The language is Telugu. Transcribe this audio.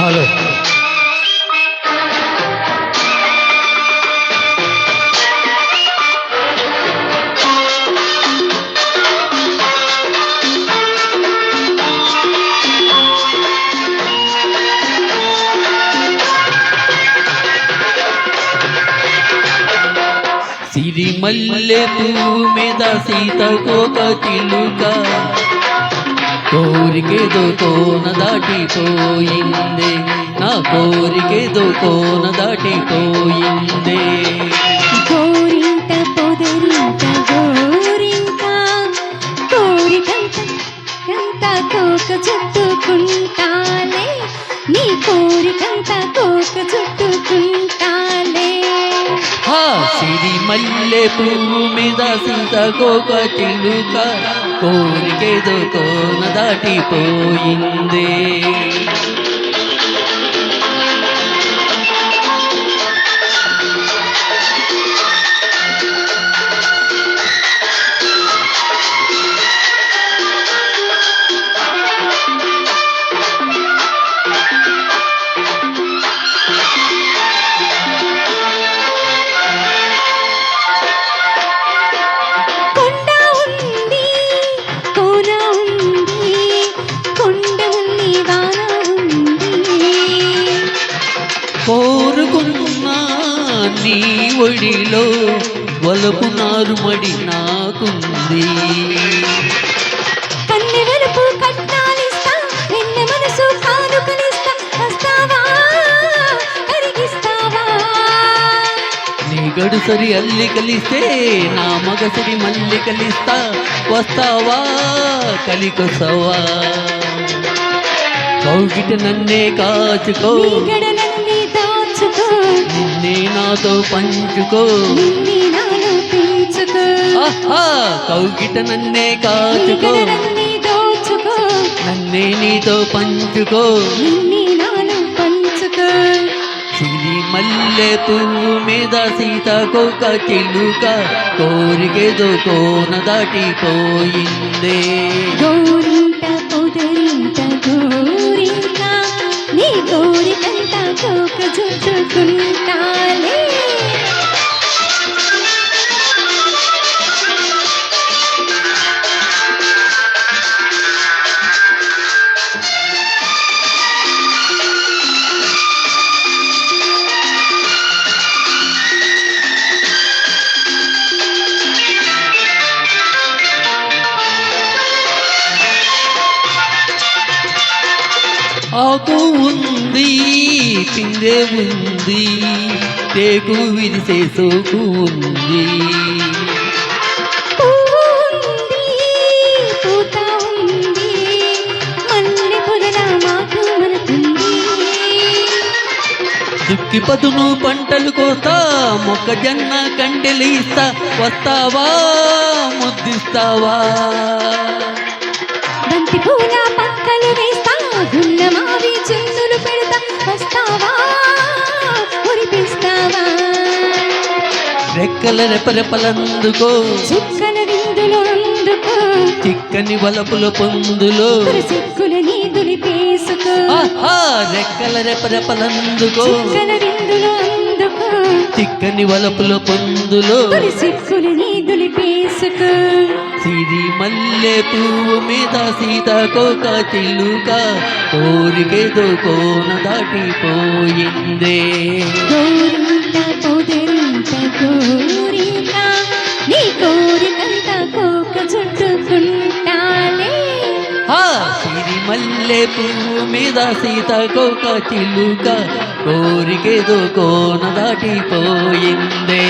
హలో సిరిమల్లె పువ్వు మీద సీతకోక చిలుక కోరికేదో కోన దాటిపోయిందే, నా కోరికేదో కోన దాటిపోయిందే. గోరింట పొదరింట గోరింట కోరికంత కంత కోక చుట్టుకుంటాలే, నీ కోరికంత కోక చుట్టుకుంటాలే. సిరిమల్లె పువ్వు మీద సీతకోక చిలుక కోరికేదో కోన దాటిపోయిందే. కోరుకున్నా నీ ఒడిలో వలపు నారుమడి నాకుంది. కన్నె వలపు కట్టాలిస్తా, నిన్న మనసు కానుకలిస్తా, వస్తావా కరిగిస్తావా? నీ గడుసరి అల్లి కలిస్తే నా మగసరి మల్లి కలిస్తా, వస్తావా కలికొస్తావా? కౌగిట నన్నే కాచుకో, నిన్నే నాతో పంచుకో, కౌగిట నన్నే కాచుకో, నన్నే నీతో పంచుకో. సిరిమల్లె పువ్వు మీద సీతకోక చిలుక కోరికేదో కోన దాటిపోయిందే. గోరింట పొదరింట గోరింట నీ కోరికంత కోక చుట్టుకుంటాలే. ఆకు ఉంది పిందె ఉంది, తేకు విరిసే సోకు ఉంది. దుక్కి పదును పంటలు కోస్తా, మొక్కజొన్న కండెలు ఇస్తా, వస్తావా ముద్దిస్తావా? బంతి పూల పక్కలు వేస్తా, గున్నమావి చిందులు పెడతా, వస్తావా మురిపిస్తావా? రెక్కల రెపరెపలందుకో, చుక్కల విందులు అందుకో, చిక్కని వలపుల పొందులో సిక్కుల నీదులి పేసుకో. రెక్కల రెపరెపలందుకో, చుక్కల విందులు అందుకో, చిక్కని వలపుల పొందులో సిక్కుల నీదులి పేసుకో. సిరిమల్లె పువ్వు మీద సీతకోక చిలుక కోరికేదో కోన దాటిపోయిందే. గోరింట పొదరింట గోరింట నీ కోరికంత కోక చుట్టుకుంటాలే. సిరిమల్లె పువ్వు మీద సీతకోక చిలుక కోరికేదో కోన దాటిపోయిందే.